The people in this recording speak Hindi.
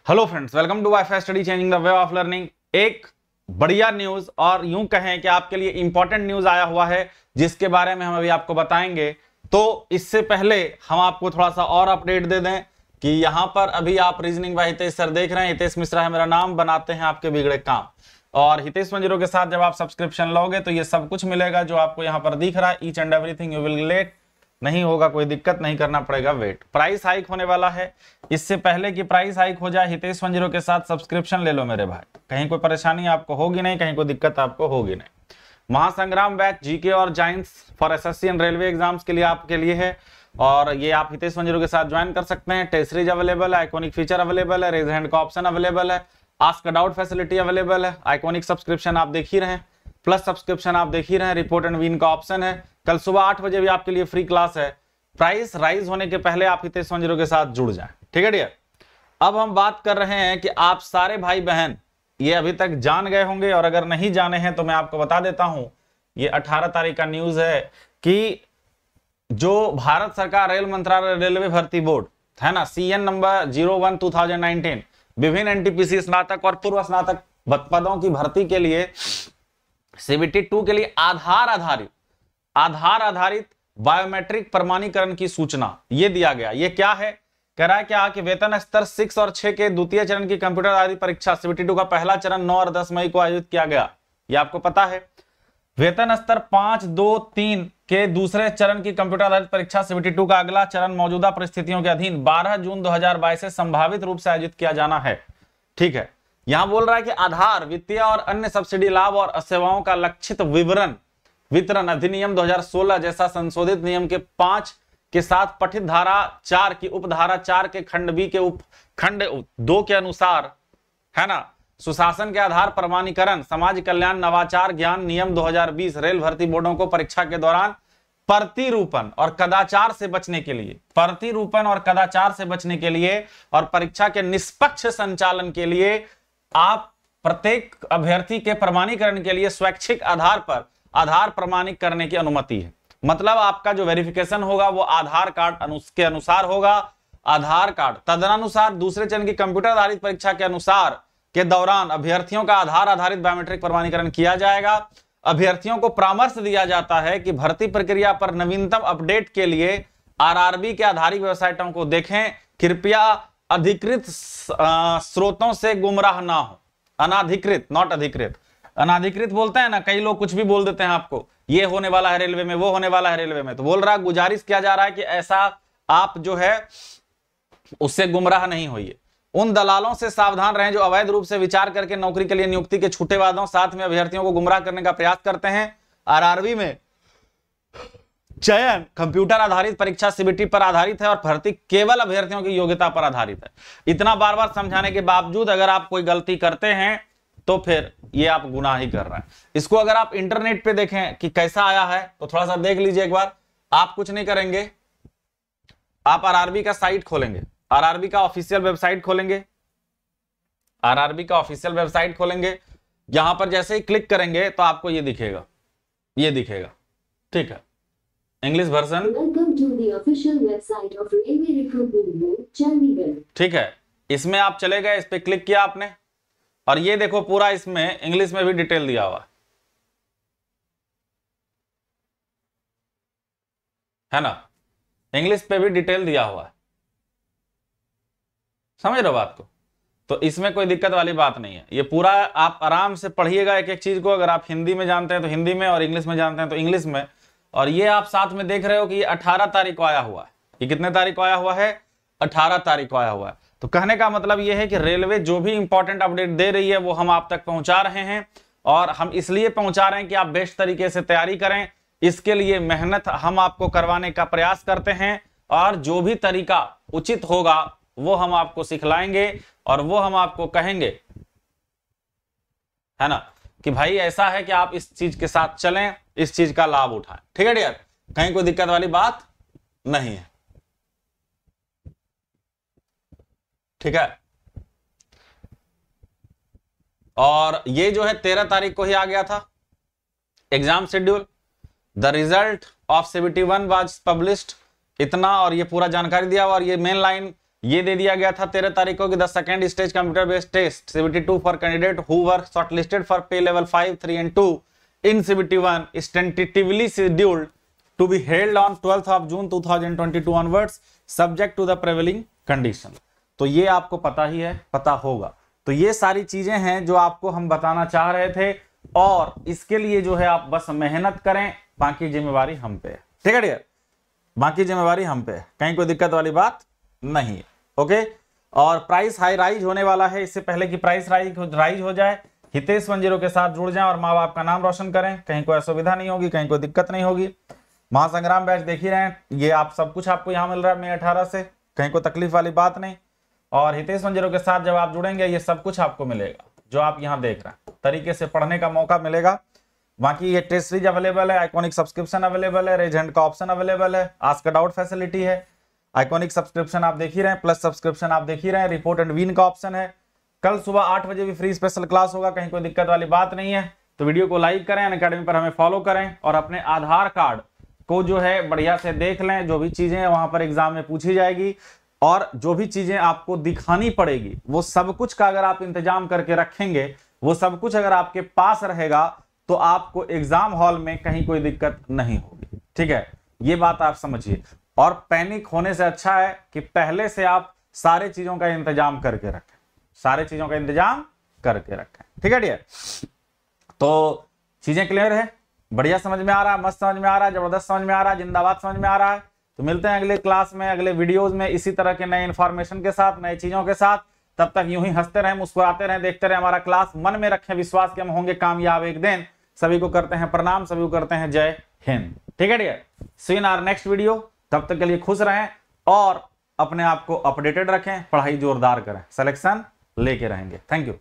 Hello friends, welcome to WiFi study changing the way of learning. एक बढ़िया न्यूज और यूं कहें कि आपके लिए इंपॉर्टेंट न्यूज आया हुआ है जिसके बारे में हम अभी आपको बताएंगे। तो इससे पहले हम आपको थोड़ा सा और अपडेट दे दें कि यहां पर अभी आप रीजनिंग बाय हितेश सर देख रहे हैं। हितेश मिश्रा है मेरा नाम, बनाते हैं आपके बिगड़े काम। और हितेश 10 के साथ जब आप सब्सक्रिप्शन लोगे तो ये सब कुछ मिलेगा जो आपको यहाँ पर दिख रहा है। Each and everything you will get, नहीं होगा कोई दिक्कत, नहीं करना पड़ेगा वेट। प्राइस हाइक होने वाला है। इससे पहले कि प्राइस हाइक हो जाए, हितेश 10 के साथ सब्सक्रिप्शन ले लो मेरे भाई। कहीं कोई परेशानी आपको होगी नहीं, कहीं कोई दिक्कत आपको होगी नहीं। महासंग्राम बैच जीके और जाइंस for SSC and railway exams के लिए आपके लिए है और ये आप हितेश 10 के साथ ज्वाइन कर सकते हैं। टेस्ट सीरीज अवेलेबल है, आइकॉनिक फीचर अवेलेबल है, रेज हैंड का ऑप्शन अवेलेबल है, ask a doubt facility available है। आइकॉनिक सब्सक्रिप्शन आप देख ही रहे हैं, प्लस सब्सक्रिप्शन आप देख ही रहे हैं, रिपोर्ट एंड विन का ऑप्शन है। कल सुबह 8 बजे भी आपके लिए फ्री क्लास है। प्राइस राइज होने के पहले आप हितेश 10 के साथ जुड़ जाएं, ठीक है डियर। अब हम बात कर रहे हैं कि आप सारे भाई बहन ये अभी तक जान गए होंगे और अगर नहीं जाने हैं तो मैं आपको बता देता हूं। ये 18 तारीख का न्यूज है कि जो भारत सरकार रेल मंत्रालय रेलवे भर्ती बोर्ड है ना, CN नंबर 01/2019 विभिन्न NTPC स्नातक और पूर्व स्नातक पदों की भर्ती के लिए CBT 2 के लिए आधार आधारित बायोमेट्रिक प्रमाणीकरण की सूचना ये दिया गया। ये क्या है, कह रहा है क्या कि वेतन स्तर 6 और 6 के द्वितीय चरण की कंप्यूटर आधारित परीक्षा CBT 2 का पहला चरण 9 और 10 मई को आयोजित किया गया, ये आपको पता है। वेतन स्तर 5, 2, 3 के दूसरे चरण की कंप्यूटर आधारित परीक्षा CBT 2 का अगला चरण मौजूदा परिस्थितियों के अधीन 12 जून 2022 से संभावित रूप से आयोजित किया जाना है, ठीक है। यहां बोल रहा है कि आधार वित्तीय और अन्य सब्सिडी लाभ और सेवाओं का लक्षित वितरण अधिनियम 2016 जैसा संशोधित नियम के 5 के साथ पठित धारा 4 की उपधारा 4 के खंड बी के उपखंड 2 के अनुसार है ना, सुशासन के आधार प्रमाणीकरण समाज कल्याण नवाचार ज्ञान नियम 2020 रेल भर्ती बोर्डों को परीक्षा के दौरान प्रतिरूपण और कदाचार से बचने के लिए और परीक्षा के निष्पक्ष संचालन के लिए आप प्रत्येक अभ्यर्थी के प्रमाणीकरण के लिए स्वैच्छिक आधार पर आधार प्रमाणित करने की अनुमति है। मतलब आपका जो वेरिफिकेशन होगा वो आधार कार्ड के अनुसार होगा। आधार कार्ड तदनुसार दूसरे चरण की कंप्यूटर आधारित परीक्षा के अनुसार के दौरान अभ्यर्थियों का आधार आधारित बायोमेट्रिक प्रमाणीकरण किया जाएगा। अभ्यर्थियों को परामर्श दिया जाता है कि भर्ती प्रक्रिया पर नवीनतम अपडेट के लिए RRB के आधारित वेबसाइटों को देखें। कृपया अधिकृत स्रोतों से गुमराह ना हो। अनाधिकृत, नॉट अधिकृत। अनाधिकृत बोलते हैं ना, कई लोग कुछ भी बोल देते हैं आपको, ये होने वाला है रेलवे में, वो होने वाला है रेलवे में। तो बोल रहा है, गुजारिश किया जा रहा है कि ऐसा आप जो है उससे गुमराह नहीं होइए। उन दलालों से सावधान रहें जो अवैध रूप से विचार करके नौकरी के लिए नियुक्ति के छूटे वादों साथ में अभ्यर्थियों को गुमराह करने का प्रयास करते हैं। RRB में चयन कंप्यूटर आधारित परीक्षा CBT पर आधारित है और भर्ती केवल अभ्यर्थियों की योग्यता पर आधारित है। इतना बार बार समझाने के बावजूद अगर आप कोई गलती करते हैं तो फिर ये आप गुनाह ही कर रहे हैं। इसको अगर आप इंटरनेट पे देखें कि कैसा आया है तो थोड़ा सा देख लीजिए एक बार। आप कुछ नहीं करेंगे, आप RRB का साइट खोलेंगे, RRB का ऑफिशियल वेबसाइट खोलेंगे, RRB का ऑफिशियल वेबसाइट खोलेंगे। यहां पर जैसे ही क्लिक करेंगे तो आपको ये दिखेगा, ये दिखेगा, ठीक है, इंग्लिश वर्जन, ठीक है। इसमें आप चले गए, इस पे क्लिक किया आपने और ये देखो पूरा इसमें इंग्लिश में भी डिटेल दिया हुआ है ना, इंग्लिश पे भी डिटेल दिया हुआ है। समझ रहे हो बात को? तो इसमें कोई दिक्कत वाली बात नहीं है। ये पूरा आप आराम से पढ़िएगा एक एक चीज को। अगर आप हिंदी में जानते हैं तो हिंदी में और इंग्लिश में जानते हैं तो इंग्लिश में। और ये आप साथ में देख रहे हो कि ये 18 तारीख को आया हुआ है। ये कितने तारीख को आया हुआ है? 18 तारीख को आया हुआ है। तो कहने का मतलब यह है कि रेलवे जो भी इंपॉर्टेंट अपडेट दे रही है वो हम आप तक पहुंचा रहे हैं और हम इसलिए पहुंचा रहे हैं कि आप बेस्ट तरीके से तैयारी करें। इसके लिए मेहनत हम आपको करवाने का प्रयास करते हैं और जो भी तरीका उचित होगा वो हम आपको सिखलाएंगे और वो हम आपको कहेंगे, है ना, कि भाई ऐसा है कि आप इस चीज के साथ चलें, इस चीज का लाभ उठाएं। ठीक है डियर, कहीं कोई दिक्कत वाली बात नहीं है, ठीक है। और ये जो है 13 तारीख को ही आ गया था exam schedule. The result of CBT 1 was published, इतना और ये पूरा जानकारी दिया हुआ। और ये मेन लाइन ये दे दिया गया था 13 तारीख को कि the second stage computer based test CBT2 for candidate who were shortlisted for pay level 5, 3 and 2 in CBT1 is tentatively scheduled to be held on 12th of June 2022 onwards subject to the prevailing condition। तो ये आपको पता ही है, पता होगा। तो ये सारी चीजें हैं जो आपको हम बताना चाह रहे थे, और इसके लिए जो है आप बस मेहनत करें, बाकी जिम्मेवारी हम पे है। ठीक है डियर, बाकी जिम्मेवारी हम पे है, कहीं कोई दिक्कत वाली बात नहीं है। ओके, और प्राइस हाई राइज होने वाला है। इससे पहले कि प्राइस राइज हो जाए, हितेश 10 के साथ जुड़ जाएं और माँ बाप का नाम रोशन करें। कहीं कोई असुविधा नहीं होगी, कहीं कोई दिक्कत नहीं होगी। महासंग्राम बैच देख ही रहे हैं, ये आप सब कुछ आपको यहाँ मिल रहा है मई 18 से, कहीं कोई तकलीफ वाली बात नहीं। और हितेश 10 के साथ जब आप जुड़ेंगे ये सब कुछ आपको मिलेगा जो आप यहाँ देख रहे हैं, तरीके से पढ़ने का मौका मिलेगा। बाकी ये टेस्ट सीरीज अवेलेबल है, आइकॉनिक सब्सक्रिप्शन अवेलेबल है, रेज हैंड का ऑप्शन अवेलेबल है, आस्क अ डाउट फैसिलिटी है। आइकॉनिक सब्सक्रिप्शन आप देख ही रहे हैं, प्लस सब्सक्रिप्शन आप देख ही रहे हैं, रिपोर्ट एंड विन का ऑप्शन है। कल सुबह 8 बजे भी फ्री स्पेशल क्लास होगा, कहीं कोई दिक्कत वाली बात नहीं है। तो वीडियो को लाइक करें, अनअकैडमी पर हमें फॉलो करें, और अपने आधार कार्ड को जो है बढ़िया से देख लें। जो भी चीजें वहां पर एग्जाम में पूछी जाएगी और जो भी चीजें आपको दिखानी पड़ेगी, वो सब कुछ का अगर आप इंतजाम करके रखेंगे, वो सब कुछ अगर आपके पास रहेगा, तो आपको एग्जाम हॉल में कहीं कोई दिक्कत नहीं होगी। ठीक है, ये बात आप समझिए। और पैनिक होने से अच्छा है कि पहले से आप सारे चीजों का इंतजाम करके रखें, सारे चीजों का इंतजाम करके रखें। ठीक है डियर, तो चीजें क्लियर है, बढ़िया समझ में आ रहा है, मस्त समझ में आ रहा है, जबरदस्त समझ में आ रहा है, जिंदाबाद समझ में आ रहा है। तो मिलते हैं अगले क्लास में, अगले वीडियोस में, इसी तरह के नए इंफॉर्मेशन के साथ, नए चीजों के साथ। तब तक यूं ही हंसते रहें, मुस्कुराते रहें, देखते रहें हमारा क्लास। मन में रखें विश्वास कि हम होंगे कामयाब एक दिन। सभी को करते हैं प्रणाम, सभी को करते हैं जय हिंद। ठीक है dear, see in our next video. तब तक के लिए खुश रहें और अपने आप को अपडेटेड रखें, पढ़ाई जोरदार करें, सिलेक्शन लेके रहेंगे। Thank you.